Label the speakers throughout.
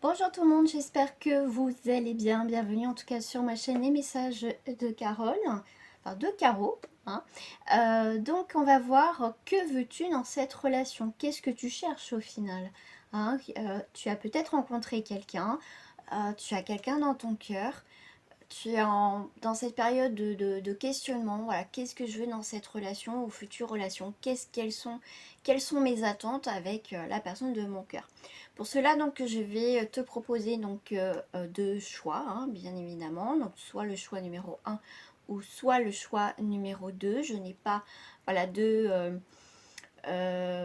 Speaker 1: Bonjour tout le monde, j'espère que vous allez bien. Bienvenue en tout cas sur ma chaîne Les Messages de Carole, enfin de Caro. Hein. Donc on va voir que veux-tu dans cette relation, qu'est-ce que tu cherches au final. Hein. Tu as peut-être rencontré quelqu'un, tu as quelqu'un dans ton cœur, tu es dans cette période de questionnement, voilà, qu'est-ce que je veux dans cette relation ou future relation, quelles sont mes attentes avec la personne de mon cœur. Pour cela, donc, je vais te proposer donc deux choix, hein, bien évidemment, donc soit le choix numéro un ou soit le choix numéro 2. Je n'ai pas, voilà,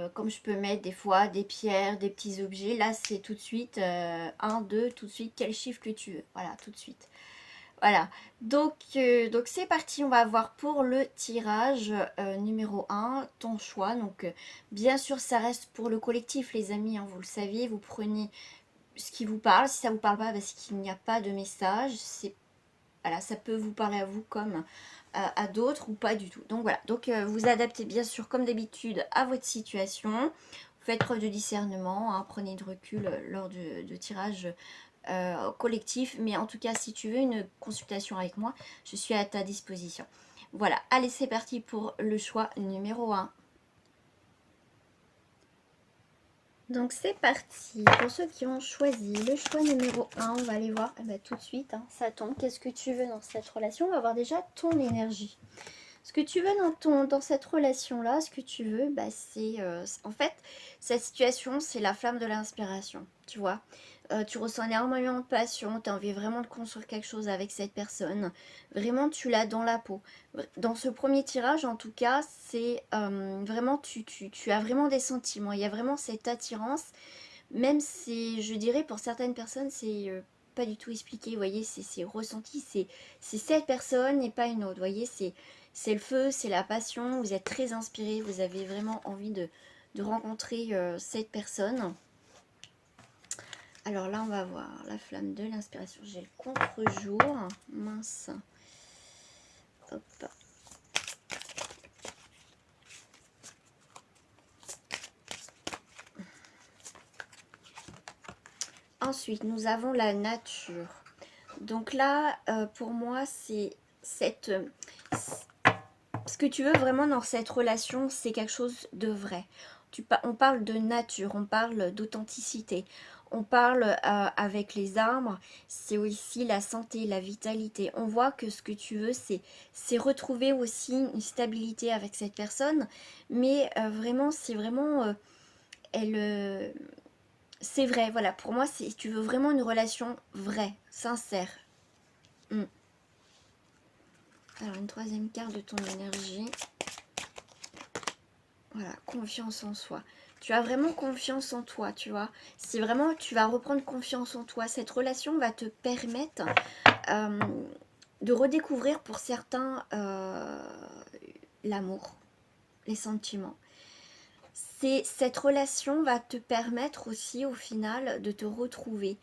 Speaker 1: comme je peux mettre des fois des pierres, des petits objets. Là, c'est tout de suite 1, 2, tout de suite, quel chiffre que tu veux. Voilà, tout de suite. Voilà, donc c'est parti, on va voir pour le tirage numéro un ton choix. Donc bien sûr ça reste pour le collectif les amis, hein, vous le savez, vous prenez ce qui vous parle. Si ça vous parle pas parce qu'il n'y a pas de message, voilà, ça peut vous parler à vous comme à d'autres ou pas du tout. Donc voilà, donc vous adaptez bien sûr comme d'habitude à votre situation. Vous faites preuve de discernement, hein, prenez de recul lors de tirage collectif, mais en tout cas si tu veux une consultation avec moi, je suis à ta disposition. Voilà, allez c'est parti pour le choix numéro un. Donc c'est parti, pour ceux qui ont choisi le choix numéro un, on va aller voir tout de suite, hein, ça tombe, qu'est-ce que tu veux dans cette relation. On va voir déjà ton énergie. Ce que tu veux dans cette relation-là, ce que tu veux, c'est en fait, cette situation, c'est la flamme de l'inspiration, tu vois. Tu ressens énormément de passion, tu as envie vraiment de construire quelque chose avec cette personne. Vraiment, tu l'as dans la peau. Dans ce premier tirage, en tout cas, c'est vraiment, tu as vraiment des sentiments. Il y a vraiment cette attirance, même si, je dirais, pour certaines personnes, c'est pas du tout expliqué. Vous voyez, c'est ressenti, c'est cette personne et pas une autre. Vous voyez, c'est le feu, c'est la passion, vous êtes très inspiré, vous avez vraiment envie de rencontrer cette personne. Alors là, on va voir la flamme de l'inspiration. J'ai le contre-jour. Mince. Hop. Ensuite, nous avons la nature. Donc là, pour moi, c'est cette... ce que tu veux vraiment dans cette relation, c'est quelque chose de vrai. On parle de nature, on parle d'authenticité, on parle avec les arbres, c'est aussi la santé, la vitalité. On voit que ce que tu veux, c'est retrouver aussi une stabilité avec cette personne, mais vraiment, c'est vraiment, elle, c'est vrai. Voilà, pour moi, tu veux vraiment une relation vraie, sincère. Mm. Alors, une troisième carte de ton énergie. Voilà, confiance en soi. Tu as vraiment confiance en toi, tu vois. Si vraiment tu vas reprendre confiance en toi, cette relation va te permettre euh, de redécouvrir pour certains l'amour, les sentiments. Cette relation va te permettre aussi au final de te retrouver.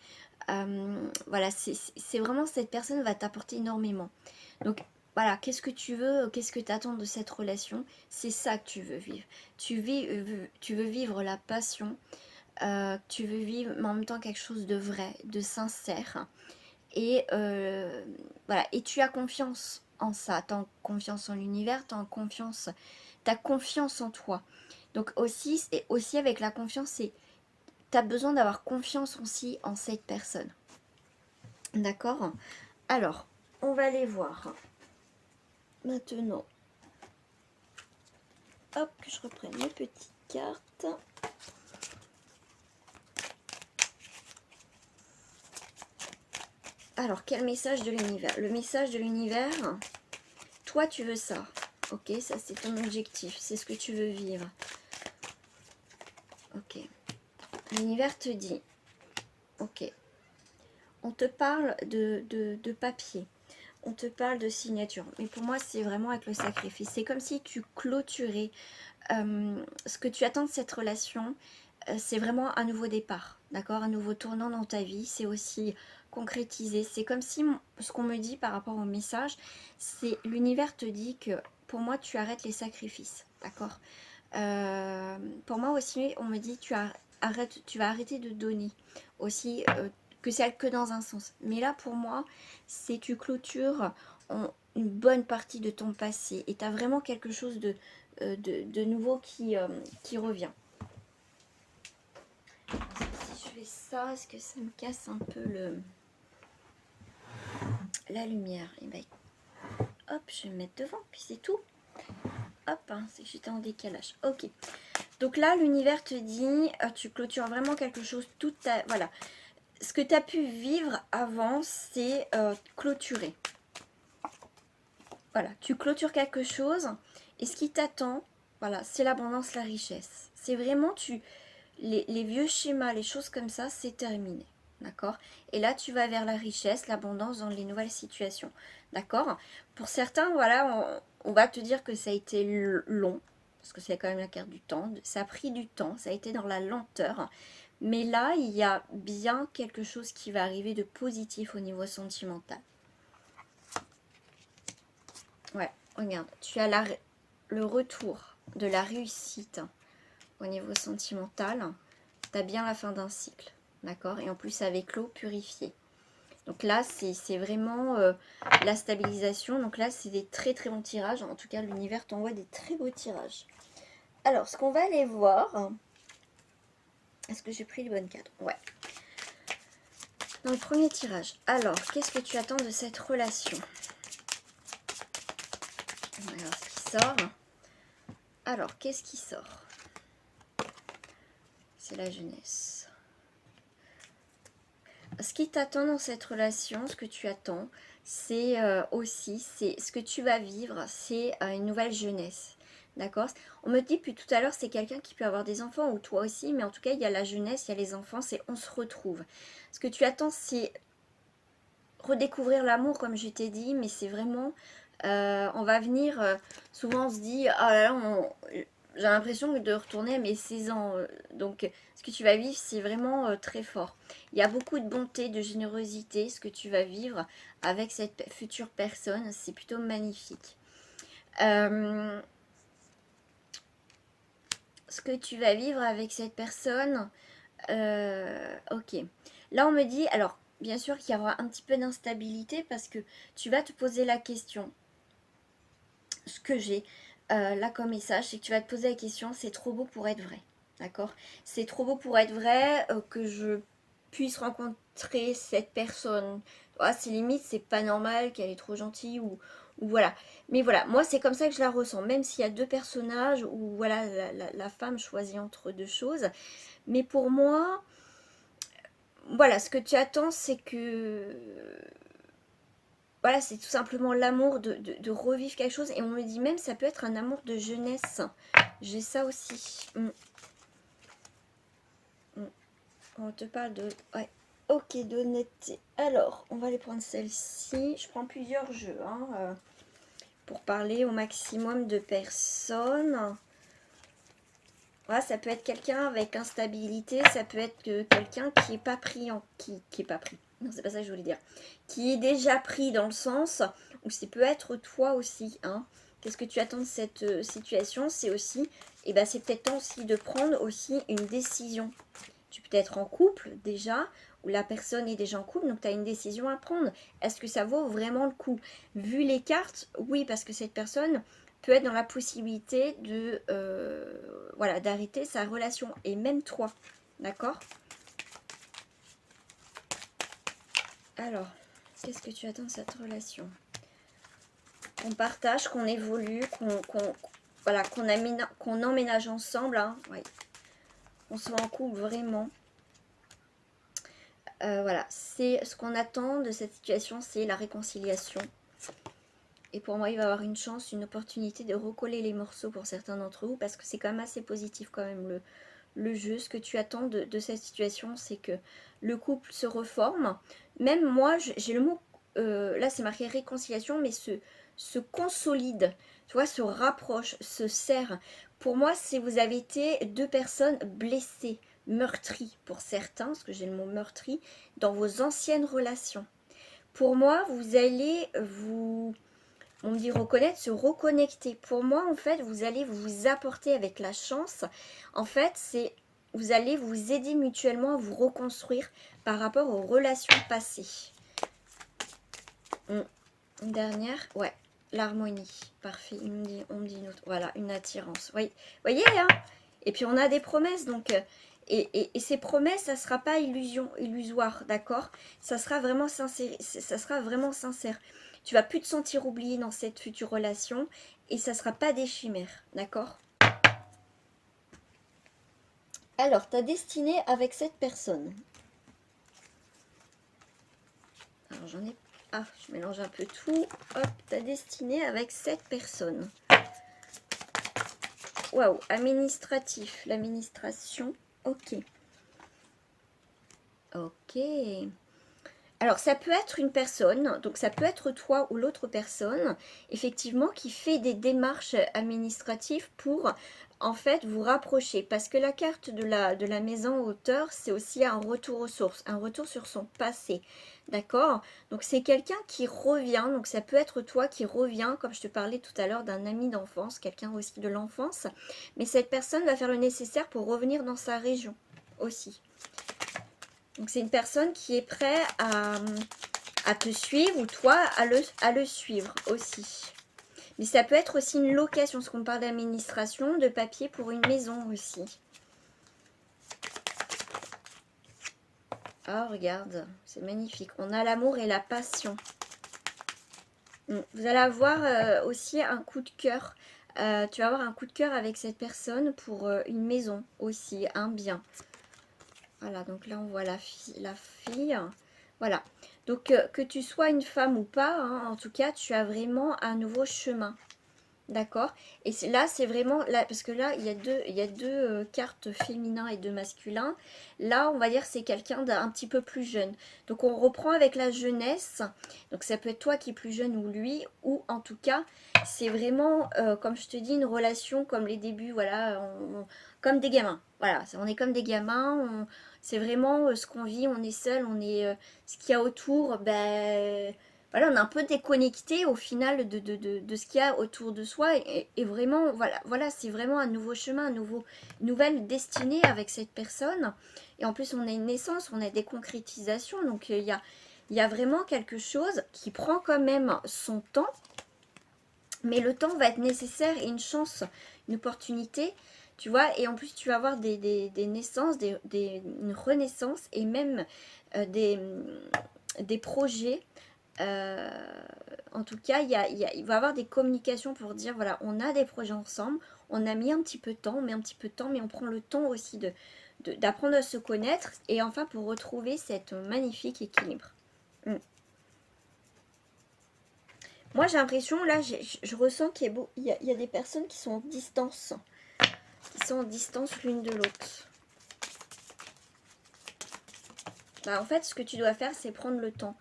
Speaker 1: Voilà, c'est vraiment cette personne va t'apporter énormément. Donc voilà, qu'est-ce que tu veux, qu'est-ce que tu attends de cette relation? C'est ça que tu veux vivre. Tu veux vivre la passion, tu veux vivre mais en même temps quelque chose de vrai, de sincère. Et voilà, et tu as confiance en ça, tu as confiance en l'univers, tu as confiance en toi. Donc aussi avec la confiance, tu as besoin d'avoir confiance aussi en cette personne. D'accord? Alors, on va aller voir. Maintenant, hop, que je reprenne mes petites cartes. Alors, quel message de l'univers? Le message de l'univers, toi tu veux ça. Ok, ça c'est ton objectif, c'est ce que tu veux vivre. Ok. L'univers te dit, ok, on te parle de papier, on te parle de signature, mais pour moi c'est vraiment avec le sacrifice. C'est comme si tu clôturais ce que tu attends de cette relation. C'est vraiment un nouveau départ, d'accord, un nouveau tournant dans ta vie. C'est aussi concrétisé. C'est comme si ce qu'on me dit par rapport au message, c'est l'univers te dit que pour moi tu arrêtes les sacrifices, d'accord. Pour moi aussi on me dit tu vas arrêter de donner aussi que celle que dans un sens. Mais là, pour moi, c'est tu clôtures une bonne partie de ton passé et tu as vraiment quelque chose de nouveau qui revient. Si je fais ça, est-ce que ça me casse un peu la lumière? Et ben, hop, je vais me mettre devant, puis c'est tout. Hop, hein, c'est que j'étais en décalage. Ok. Donc là, l'univers te dit, tu clôtures vraiment quelque chose, toute ta... Voilà. Ce que tu as pu vivre avant, c'est clôturer. Voilà, tu clôtures quelque chose et ce qui t'attend, voilà, c'est l'abondance, la richesse. C'est vraiment, les vieux schémas, les choses comme ça, c'est terminé. D'accord? Et là, tu vas vers la richesse, l'abondance dans les nouvelles situations. D'accord? Pour certains, voilà, on va te dire que ça a été long, parce que c'est quand même la carte du temps. Ça a pris du temps, ça a été dans la lenteur. Mais là, il y a bien quelque chose qui va arriver de positif au niveau sentimental. Ouais, regarde, tu as le retour de la réussite au niveau sentimental. Tu as bien la fin d'un cycle, d'accord? Et en plus avec l'eau purifiée. Donc là, c'est vraiment la stabilisation. Donc là, c'est des très très bons tirages. En tout cas, l'univers t'envoie des très beaux tirages. Alors, ce qu'on va aller voir... Est-ce que j'ai pris les bonnes cartes? Ouais. Dans le premier tirage. Alors, qu'est-ce que tu attends de cette relation? On va voir ce qui sort. Alors, qu'est-ce qui sort? C'est la jeunesse. Ce qui t'attend dans cette relation, ce que tu attends, c'est aussi, c'est ce que tu vas vivre, c'est une nouvelle jeunesse. D'accord? On me dit depuis tout à l'heure, c'est quelqu'un qui peut avoir des enfants, ou toi aussi, mais en tout cas, il y a la jeunesse, il y a les enfants, c'est on se retrouve. Ce que tu attends, c'est redécouvrir l'amour, comme je t'ai dit, mais c'est vraiment, on va venir, souvent on se dit, oh là là, j'ai l'impression de retourner à mes 16 ans. Donc, ce que tu vas vivre, c'est vraiment très fort. Il y a beaucoup de bonté, de générosité, ce que tu vas vivre avec cette future personne. C'est plutôt magnifique. Ce que tu vas vivre avec cette personne, ok. Là, on me dit, alors, bien sûr qu'il y aura un petit peu d'instabilité parce que tu vas te poser la question. Ce que j'ai là comme message, c'est que tu vas te poser la question, c'est trop beau pour être vrai. D'accord? C'est trop beau pour être vrai que je puisse rencontrer cette personne. Ah, c'est limite, c'est pas normal qu'elle est trop gentille ou voilà. Mais voilà, moi c'est comme ça que je la ressens. Même s'il y a deux personnages ou voilà, la femme choisit entre deux choses. Mais pour moi, voilà, ce que tu attends, c'est que voilà, c'est tout simplement l'amour de revivre quelque chose. Et on me dit même, ça peut être un amour de jeunesse. J'ai ça aussi. On te parle de... Ouais. Ok, d'honnêteté. Alors, on va aller prendre celle-ci. Je prends plusieurs jeux pour parler au maximum de personnes. Voilà, ça peut être quelqu'un avec instabilité. Ça peut être quelqu'un qui n'est pas pris en... Qui est pas pris. Non, c'est pas ça que je voulais dire. Qui est déjà pris dans le sens où ça peut être toi aussi. Qu'est-ce que tu attends de cette situation? C'est aussi, et ben c'est peut-être temps aussi de prendre aussi une décision. Tu peux être en couple déjà, ou la personne est déjà en couple, donc tu as une décision à prendre. Est-ce que ça vaut vraiment le coup? Vu les cartes, oui, parce que cette personne peut être dans la possibilité de voilà, d'arrêter sa relation. Et même toi, d'accord? Alors, qu'est-ce que tu attends de cette relation? Qu'on partage, qu'on évolue, voilà, qu'on emménage ensemble. Ouais. On soit en couple vraiment. Voilà, c'est ce qu'on attend de cette situation, c'est la réconciliation. Et pour moi, il va y avoir une chance, une opportunité de recoller les morceaux pour certains d'entre vous, parce que c'est quand même assez positif quand même le jeu. Ce que tu attends de cette situation, c'est que le couple se reforme. Même moi, j'ai le mot, là c'est marqué réconciliation, mais se consolide, tu vois, se rapproche, se serre. Pour moi, si vous avez été deux personnes blessées, meurtries pour certains, parce que j'ai le mot meurtri, dans vos anciennes relations. Pour moi, vous allez on me dit reconnaître, se reconnecter. Pour moi, en fait, vous allez vous apporter avec la chance. En fait, c'est vous allez vous aider mutuellement à vous reconstruire par rapport aux relations passées. Une dernière, ouais, l'harmonie, parfait. On me dit une autre, voilà, une attirance. Oui, voyez, hein. Et puis on a des promesses, donc et ces promesses, ça sera pas illusoire, d'accord. Ça sera vraiment sincère, ça sera vraiment sincère. Tu vas plus te sentir oublié dans cette future relation et ça sera pas des chimères, d'accord. Alors, ta destinée avec cette personne. Alors, j'en ai... Ah, je mélange un peu tout. Hop, ta destinée avec cette personne. Waouh, administratif, l'administration. Ok. Ok. Alors, ça peut être une personne, donc ça peut être toi ou l'autre personne, effectivement, qui fait des démarches administratives pour, en fait, vous rapprocher. Parce que la carte de la maison auteur, c'est aussi un retour aux sources, un retour sur son passé. D'accord? Donc, c'est quelqu'un qui revient, donc ça peut être toi qui reviens, comme je te parlais tout à l'heure d'un ami d'enfance, quelqu'un aussi de l'enfance. Mais cette personne va faire le nécessaire pour revenir dans sa région aussi. Donc c'est une personne qui est prête à te suivre ou toi à le suivre aussi. Mais ça peut être aussi une location, parce qu'on parle d'administration, de papier pour une maison aussi. Ah, regarde, c'est magnifique. On a l'amour et la passion. Vous allez avoir aussi un coup de cœur. Tu vas avoir un coup de cœur avec cette personne pour une maison aussi, un bien. Voilà, donc là on voit la fille. Voilà, donc que tu sois une femme ou pas, hein, en tout cas tu as vraiment un nouveau chemin. D'accord. Et là c'est vraiment, là, parce que là il y a deux cartes féminin et deux masculins. Là on va dire c'est quelqu'un d'un petit peu plus jeune. Donc on reprend avec la jeunesse. Donc ça peut être toi qui es plus jeune ou lui. Ou en tout cas c'est vraiment, comme je te dis, une relation comme les débuts. Voilà, comme des gamins. Voilà, on est comme des gamins. C'est vraiment ce qu'on vit, on est seul, on est ce qu'il y a autour, ben voilà, on est un peu déconnecté au final de ce qu'il y a autour de soi et vraiment, voilà, c'est vraiment un nouveau chemin, une nouvelle destinée avec cette personne. Et en plus, on a une naissance, on a des concrétisations, donc il y a vraiment quelque chose qui prend quand même son temps, mais le temps va être nécessaire et une chance, une opportunité. Tu vois, et en plus tu vas avoir des naissances, une renaissance et même des projets. En tout cas, il va y avoir des communications pour dire, voilà, on a des projets ensemble, on a mis un petit peu de temps, on met un petit peu de temps, mais on prend le temps aussi d'apprendre à se connaître et enfin pour retrouver cet magnifique équilibre. Moi j'ai l'impression, là, je ressens qu'il y a des personnes qui sont en distance. Qui sont en distance l'une de l'autre. Bah, en fait, ce que tu dois faire, c'est prendre le temps.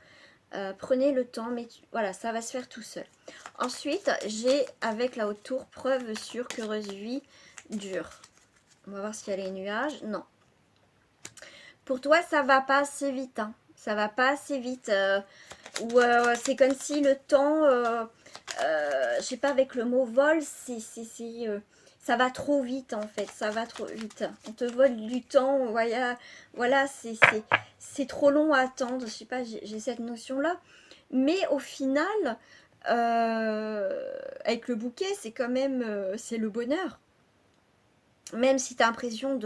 Speaker 1: Prenez le temps, mais voilà, ça va se faire tout seul. Ensuite, j'ai avec la haute tour, preuve sûre qu'heureuse vie dure. On va voir s'il y a les nuages. Non. Pour toi, ça va pas assez vite. Hein. Ça va pas assez vite. Ou c'est comme si le temps, je sais pas, avec le mot vol, ça va trop vite en fait, ça va trop vite. On te vole du temps, voilà, c'est trop long à attendre, je sais pas, j'ai cette notion-là. Mais au final, avec le bouquet, c'est quand même, c'est le bonheur. Même si tu as l'impression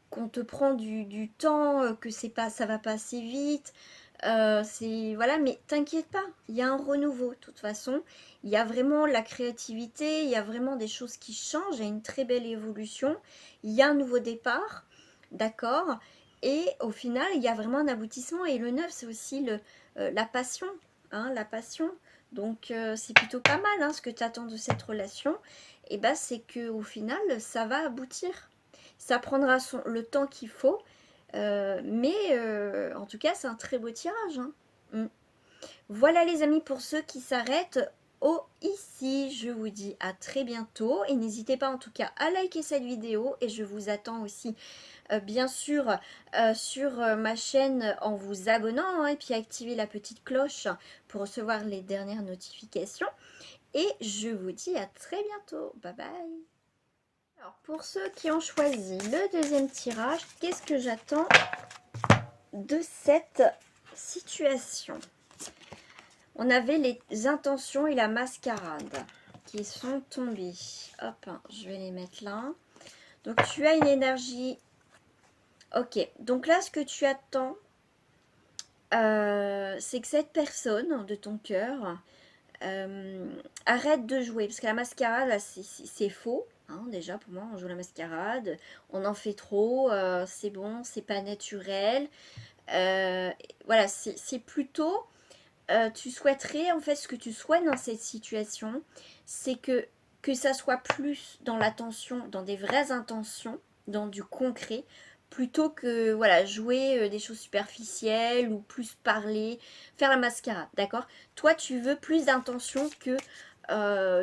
Speaker 1: qu'on te prend du temps, que ça va pas assez vite, voilà, mais t'inquiète pas, il y a un renouveau de toute façon, il y a vraiment la créativité, il y a vraiment des choses qui changent, il y a une très belle évolution, il y a un nouveau départ, d'accord, et au final il y a vraiment un aboutissement, et le neuf c'est aussi la passion, hein, la passion, donc c'est plutôt pas mal hein, ce que tu attends de cette relation, et bah c'est que au final ça va aboutir, ça prendra le temps qu'il faut. Mais en tout cas, c'est un très beau tirage. Hein. Voilà les amis pour ceux qui s'arrêtent ici. Je vous dis à très bientôt. Et n'hésitez pas en tout cas à liker cette vidéo. Et je vous attends aussi bien sûr sur ma chaîne en vous abonnant. Hein, et puis activer la petite cloche pour recevoir les dernières notifications. Et je vous dis à très bientôt. Bye bye. Alors, pour ceux qui ont choisi le deuxième tirage, qu'est-ce que j'attends de cette situation? On avait les intentions et la mascarade qui sont tombées. Hop, je vais les mettre là. Donc, tu as une énergie. Ok, donc là, ce que tu attends, c'est que cette personne de ton cœur arrête de jouer. Parce que la mascarade, là, c'est faux. Hein, déjà, pour moi, on joue la mascarade. On en fait trop. C'est bon, c'est pas naturel. Voilà, c'est plutôt... tu souhaiterais, en fait, ce que tu souhaites dans cette situation, c'est que ça soit plus dans l'attention, dans des vraies intentions, dans du concret, plutôt que, voilà, jouer des choses superficielles ou plus parler, faire la mascarade, d'accord? Toi, tu veux plus d'intention que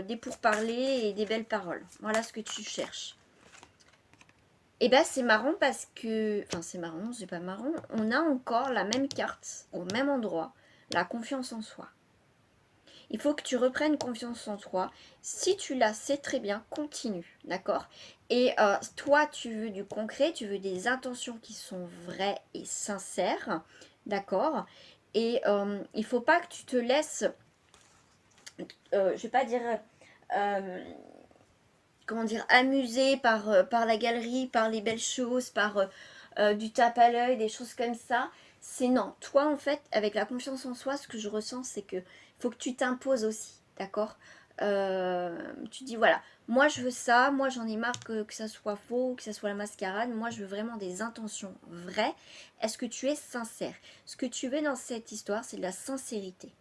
Speaker 1: des pourparlers et des belles paroles. Voilà ce que tu cherches. Et ben c'est marrant parce que... Enfin, c'est marrant, c'est pas marrant. On a encore la même carte au même endroit. La confiance en soi. Il faut que tu reprennes confiance en toi. Si tu l'as, c'est très bien, continue, d'accord? Et toi, tu veux du concret, tu veux des intentions qui sont vraies et sincères, d'accord? Et il ne faut pas que tu te laisses, je vais pas dire, euh, comment dire, amuser par la galerie, par les belles choses, par du tape à l'œil, des choses comme ça. C'est non. Toi, en fait, avec la confiance en soi, ce que je ressens, c'est que faut que tu t'imposes aussi, d'accord? Tu dis, voilà, moi je veux ça, moi j'en ai marre que ça soit faux, que ça soit la mascarade, moi je veux vraiment des intentions vraies. Est-ce que tu es sincère? Ce que tu veux dans cette histoire, c'est de la sincérité,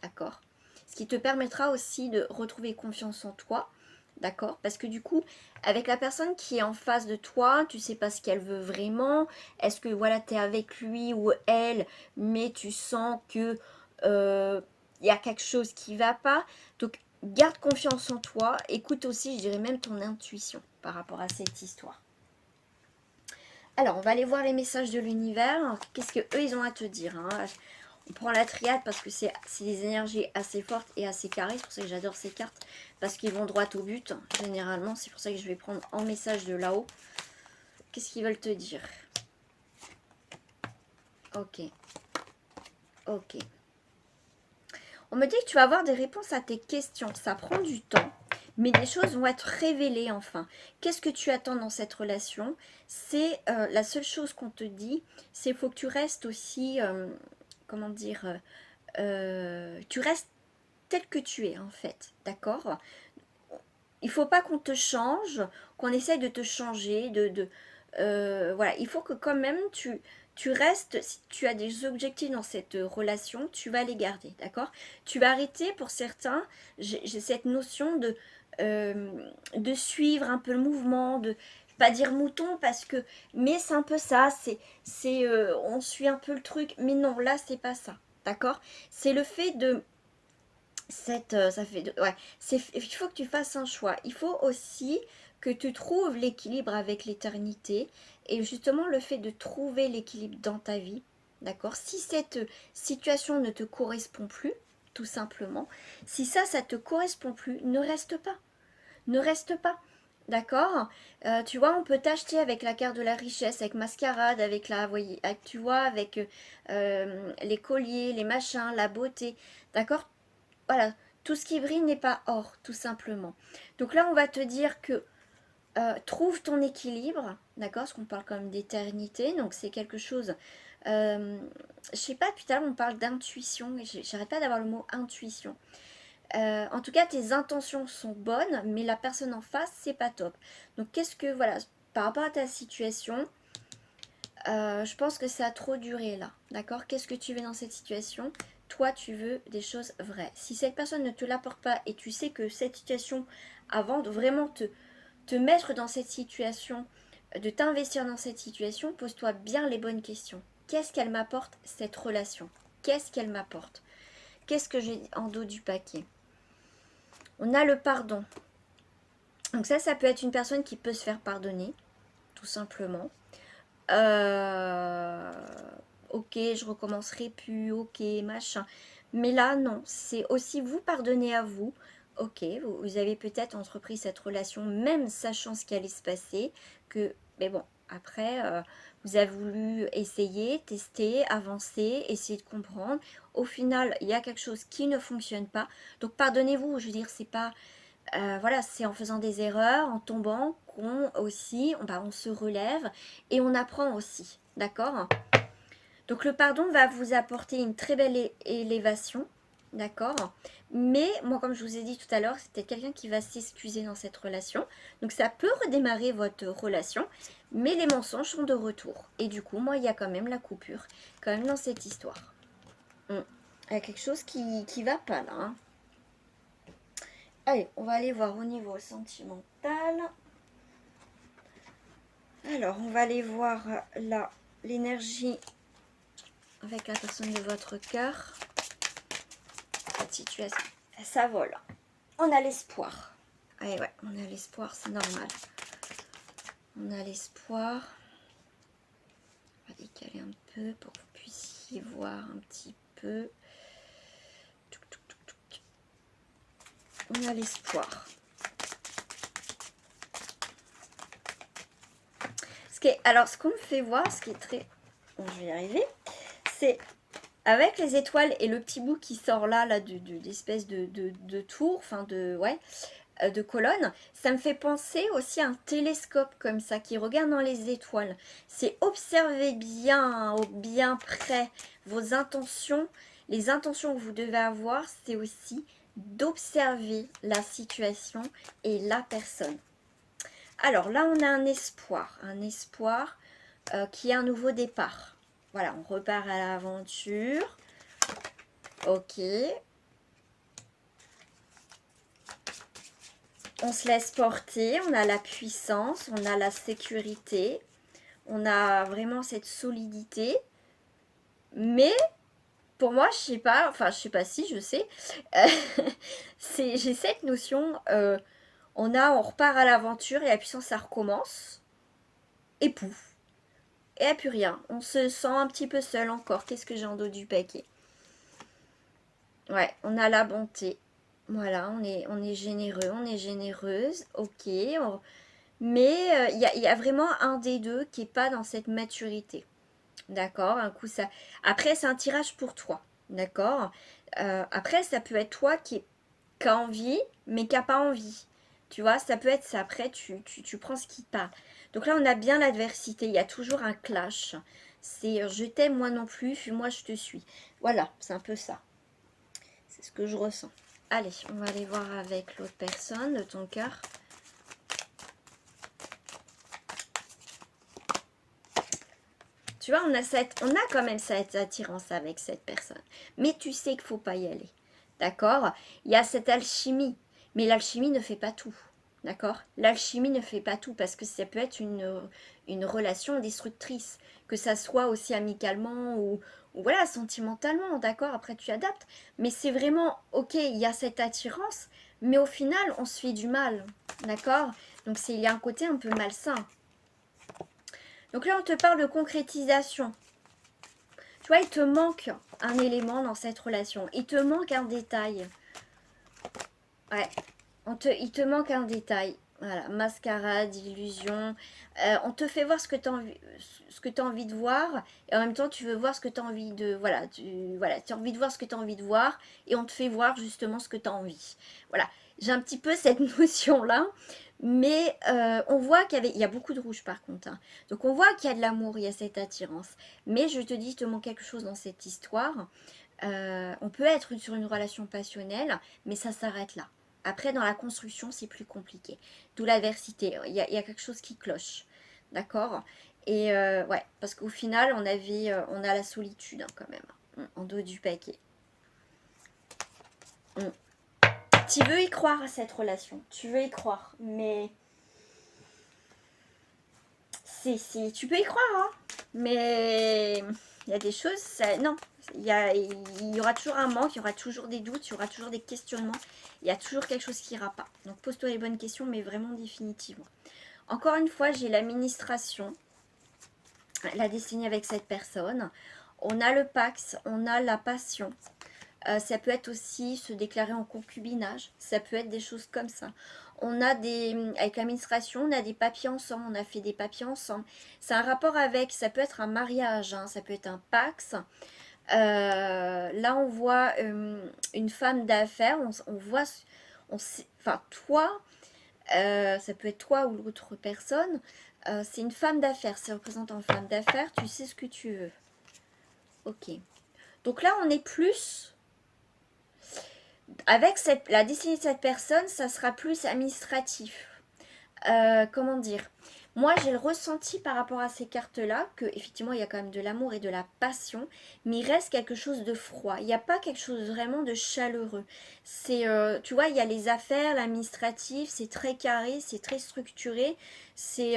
Speaker 1: d'accord? Ce qui te permettra aussi de retrouver confiance en toi. D'accord? Parce que du coup, avec la personne qui est en face de toi, tu sais pas ce qu'elle veut vraiment. Est-ce que voilà, tu es avec lui ou elle, mais tu sens que y a quelque chose qui va pas. Donc, garde confiance en toi. Écoute aussi, je dirais même ton intuition par rapport à cette histoire. Alors, on va aller voir les messages de l'univers. Qu'est-ce que eux ils ont à te dire, hein? On prend la triade parce que c'est des énergies assez fortes et assez carrées. C'est pour ça que j'adore ces cartes. Parce qu'ils vont droit au but, généralement. C'est pour ça que je vais prendre en message de là-haut. Qu'est-ce qu'ils veulent te dire? Ok. Ok. On me dit que tu vas avoir des réponses à tes questions. Ça prend du temps. Mais des choses vont être révélées enfin. Qu'est-ce que tu attends dans cette relation? C'est la seule chose qu'on te dit. C'est qu'il faut que tu restes aussi... comment dire tu restes tel que tu es en fait, d'accord? Il faut pas qu'on te change, qu'on essaye de te changer, voilà, il faut que quand même tu restes, si tu as des objectifs dans cette relation, tu vas les garder, d'accord? Tu vas arrêter pour certains, j'ai cette notion de suivre un peu le mouvement, de pas dire mouton parce que, mais c'est un peu ça, on suit un peu le truc, mais non, là c'est pas ça, d'accord? C'est le fait de ça fait ouais, il faut que tu fasses un choix. Il faut aussi que tu trouves l'équilibre avec l'éternité et justement le fait de trouver l'équilibre dans ta vie, d'accord? Si cette situation ne te correspond plus, tout simplement, si ça te correspond plus, ne reste pas. Ne reste pas. D'accord. Tu vois, on peut t'acheter avec la carte de la richesse, avec mascarade, avec voyez, tu vois, avec les colliers, les machins, la beauté. D'accord. Voilà, tout ce qui brille n'est pas or, tout simplement. Donc là, on va te dire que trouve ton équilibre, d'accord? Parce qu'on parle quand même d'éternité, donc c'est quelque chose. Je sais pas, tout à l'heure on parle d'intuition, et j'arrête pas d'avoir le mot intuition. En tout cas, tes intentions sont bonnes, mais la personne en face, c'est pas top. Donc, qu'est-ce que, voilà, par rapport à ta situation, je pense que ça a trop duré là, d'accord? Qu'est-ce que tu veux dans cette situation? Toi, tu veux des choses vraies. Si cette personne ne te l'apporte pas et tu sais que cette situation, avant de vraiment te mettre dans cette situation, de t'investir dans cette situation, pose-toi bien les bonnes questions. Qu'est-ce qu'elle m'apporte cette relation? Qu'est-ce qu'elle m'apporte? Qu'est-ce que j'ai en dos du paquet? On a le pardon. Donc ça peut être une personne qui peut se faire pardonner, tout simplement. Ok, je recommencerai plus, ok, machin. Mais là, non, c'est aussi vous pardonner à vous
Speaker 2: ok, vous avez peut-être entrepris cette relation même sachant ce qui allait se passer, mais bon, après, vous avez voulu essayer, tester, avancer, essayer de comprendre. Au final, il y a quelque chose qui ne fonctionne pas. Donc pardonnez-vous, je veux dire, c'est pas, voilà, c'est en faisant des erreurs, en tombant, qu'on aussi, on se relève et on apprend aussi, d'accord? Donc le pardon va vous apporter une très belle élévation, d'accord? Mais moi, comme je vous ai dit tout à l'heure, c'est peut-être quelqu'un qui va s'excuser dans cette relation. Donc ça peut redémarrer votre relation, mais les mensonges sont de retour. Et du coup, moi, il y a quand même la coupure, quand même dans cette histoire. Il y a quelque chose qui va pas là, hein. Allez, on va aller voir au niveau sentimental. Alors, on va aller voir là l'énergie avec la personne de votre cœur. Cette situation, ça vole. On a l'espoir. Allez, ouais, on a l'espoir, c'est normal. On a l'espoir. On va décaler un peu pour que vous puissiez voir un petit peu. On a l'espoir. Alors, ce qu'on me fait voir, ce qui est très... Bon, je vais y arriver. C'est avec les étoiles et le petit bout qui sort là d'espèce de tour, enfin de colonne, ça me fait penser aussi à un télescope comme ça qui regarde dans les étoiles. C'est observer bien, bien près vos intentions. Les intentions que vous devez avoir, c'est aussi d'observer la situation et la personne. Alors là, on a un espoir qui est un nouveau départ. Voilà, on repart à l'aventure. Ok. On se laisse porter, on a la puissance, on a la sécurité, on a vraiment cette solidité. Mais pour moi, je sais pas si je sais, euh, j'ai cette notion, on repart à l'aventure et la puissance, ça recommence. Et pouf, et a plus rien. On se sent un petit peu seul encore. Qu'est-ce que j'ai en dos du paquet? Ouais, on a la bonté. Voilà, on est généreux, on est généreuse. Ok, mais il y a vraiment un des deux qui n'est pas dans cette maturité. D'accord. Un coup, ça. Après, c'est un tirage pour toi. D'accord. Après, ça peut être toi qui a envie, mais qui n'a pas envie. Tu vois, ça peut être ça. Après, tu prends ce qui te parle. Donc là, on a bien l'adversité. Il y a toujours un clash. C'est je t'aime, moi non plus, moi je te suis. Voilà, c'est un peu ça. C'est ce que je ressens. Allez, on va aller voir avec l'autre personne de ton cœur. Tu vois, on a quand même cette attirance avec cette personne. Mais tu sais qu'il ne faut pas y aller. D'accord? Il y a cette alchimie. Mais l'alchimie ne fait pas tout. D'accord? L'alchimie ne fait pas tout parce que ça peut être une relation destructrice. Que ça soit aussi amicalement ou voilà, sentimentalement. D'accord? Après, tu adaptes. Mais c'est vraiment, ok, il y a cette attirance. Mais au final, on se fait du mal. D'accord? Donc, il y a un côté un peu malsain. Donc là, on te parle de concrétisation. Tu vois, il te manque un élément dans cette relation. Il te manque un détail. Ouais, il te manque un détail. Voilà, mascarade, illusion. On te fait voir ce que tu as envie de voir. Et en même temps, tu veux voir ce que tu as envie de... Voilà, tu as envie de voir ce que tu as envie de voir. Et on te fait voir justement ce que tu as envie. Voilà, j'ai un petit peu cette notion-là. Mais on voit il y a beaucoup de rouge par contre, hein. Donc on voit qu'il y a de l'amour, il y a cette attirance. Mais je te dis, il te manque quelque chose dans cette histoire. On peut être sur une relation passionnelle, mais ça s'arrête là. Après, dans la construction, c'est plus compliqué. D'où l'adversité. Il y a quelque chose qui cloche. D'accord. Et ouais, parce qu'au final, on a la solitude hein, quand même, en dos du paquet. Tu veux y croire à cette relation. Tu veux y croire. Mais tu peux y croire, hein. Mais il y a des choses, non. Il y aura toujours un manque, il y aura toujours des doutes, il y aura toujours des questionnements. Il y a toujours quelque chose qui ira pas. Donc pose-toi les bonnes questions, mais vraiment définitivement. Encore une fois, j'ai l'administration, la destinée avec cette personne. On a le Pax, on a la passion. Ça peut être aussi se déclarer en concubinage. Ça peut être des choses comme ça. On a avec l'administration, on a des papiers ensemble. On a fait des papiers ensemble. C'est un rapport avec, ça peut être un mariage, hein, ça peut être un Pacs. Là, on voit une femme d'affaires. On voit, enfin, toi, ça peut être toi ou l'autre personne. C'est une femme d'affaires. C'est représentant une femme d'affaires. Tu sais ce que tu veux. Ok. Donc là, on est plus... Avec la destinée de cette personne, ça sera plus administratif. Comment dire? Moi, j'ai le ressenti par rapport à ces cartes-là que effectivement, il y a quand même de l'amour et de la passion, mais il reste quelque chose de froid. Il n'y a pas quelque chose vraiment de chaleureux. C'est, tu vois, il y a les affaires, l'administratif, c'est très carré, c'est très structuré. C'est,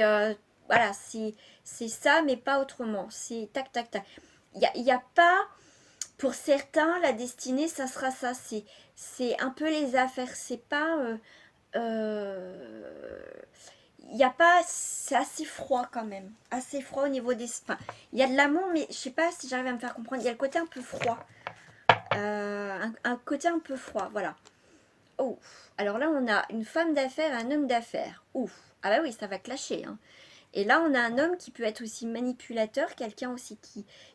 Speaker 2: voilà, c'est ça, mais pas autrement. C'est tac, tac, tac. Il y a pas, pour certains, la destinée, ça sera ça. C'est un peu les affaires. C'est pas... il n'y a pas, c'est assez froid quand même, assez froid au niveau des, enfin, il y a de l'amour, mais je sais pas si j'arrive à me faire comprendre, il y a le côté un peu froid, un côté un peu froid, voilà. Oh, alors là on a une femme d'affaires et un homme d'affaires, ouf, ah bah oui, ça va clasher, hein. Et là on a un homme qui peut être aussi manipulateur, quelqu'un aussi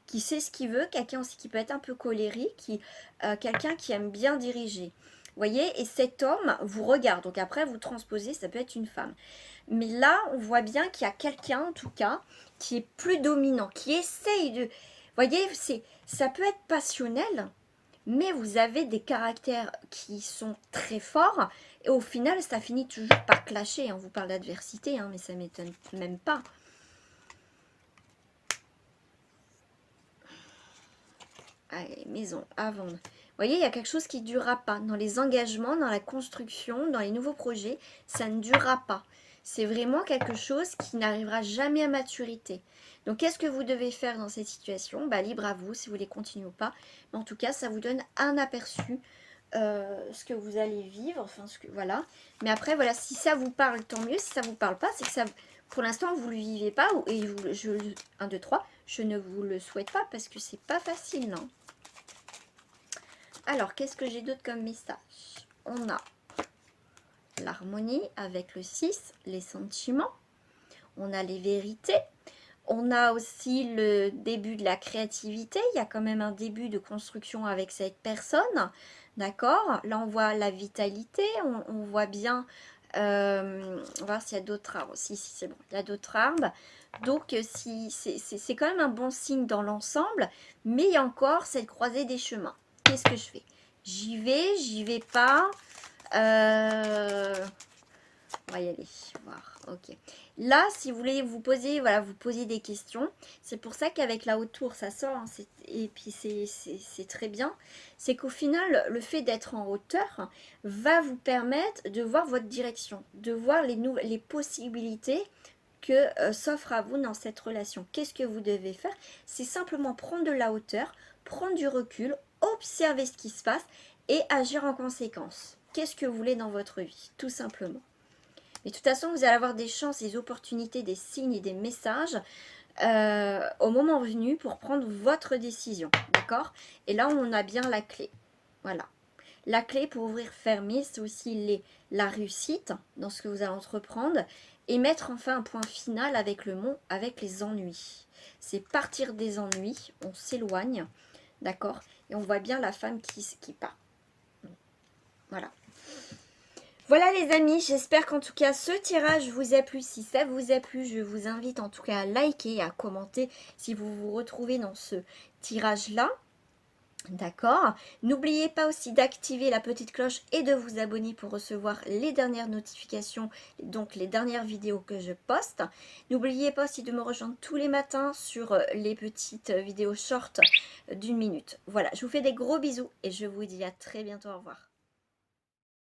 Speaker 2: qui sait ce qu'il veut, quelqu'un aussi qui peut être un peu colérique, quelqu'un qui aime bien diriger. Vous voyez, et cet homme vous regarde, donc après vous transposez, ça peut être une femme. Mais là, on voit bien qu'il y a quelqu'un, en tout cas, qui est plus dominant, qui essaye de... Vous voyez, ça peut être passionnel, mais vous avez des caractères qui sont très forts, et au final, ça finit toujours par clasher. On vous parle d'adversité, hein, mais ça ne m'étonne même pas. Allez, maison à vendre. Vous voyez, il y a quelque chose qui ne durera pas. Dans les engagements, dans la construction, dans les nouveaux projets, ça ne durera pas. C'est vraiment quelque chose qui n'arrivera jamais à maturité. Donc, qu'est-ce que vous devez faire dans cette situation? Bah, libre à vous si vous voulez continuer ou pas. Mais en tout cas, ça vous donne un aperçu ce que vous allez vivre. Enfin, voilà. Mais après, voilà, si ça vous parle, tant mieux. Si ça ne vous parle pas, c'est que ça, pour l'instant, vous ne le vivez pas. Et 1, 2, 3, je ne vous le souhaite pas parce que c'est pas facile, non? Alors, qu'est-ce que j'ai d'autre comme message? On a l'harmonie avec le 6, les sentiments. On a les vérités. On a aussi le début de la créativité. Il y a quand même un début de construction avec cette personne. D'accord? Là, on voit la vitalité. On voit bien... on va voir s'il y a d'autres arbres. Si, c'est bon. Il y a d'autres arbres. Donc, c'est quand même un bon signe dans l'ensemble. Mais il y a encore cette croisée des chemins. Qu'est-ce que je fais? J'y vais pas. On va y aller, voir. Ok. Là, si vous voulez vous poser, voilà, vous posez des questions. C'est pour ça qu'avec la haute tour, ça sort. Hein, et puis, c'est très bien. C'est qu'au final, le fait d'être en hauteur va vous permettre de voir votre direction, de voir les possibilités que s'offrent à vous dans cette relation. Qu'est-ce que vous devez faire? C'est simplement prendre de la hauteur, prendre du recul, observer ce qui se passe et agir en conséquence. Qu'est-ce que vous voulez dans votre vie? Tout simplement. Mais de toute façon, vous allez avoir des chances, des opportunités, des signes et des messages au moment venu pour prendre votre décision. D'accord? Et là, on a bien la clé. Voilà. La clé pour ouvrir, fermer, c'est aussi la réussite dans ce que vous allez entreprendre et mettre enfin un point final avec le mot, avec les ennuis. C'est partir des ennuis, on s'éloigne, d'accord? Et on voit bien la femme qui part. Voilà. Voilà les amis, j'espère qu'en tout cas ce tirage vous a plu. Si ça vous a plu, je vous invite en tout cas à liker et à commenter si vous vous retrouvez dans ce tirage-là. D'accord. N'oubliez pas aussi d'activer la petite cloche et de vous abonner pour recevoir les dernières notifications, donc les dernières vidéos que je poste. N'oubliez pas aussi de me rejoindre tous les matins sur les petites vidéos short d'1 minute. Voilà, je vous fais des gros bisous et je vous dis à très bientôt. Au revoir.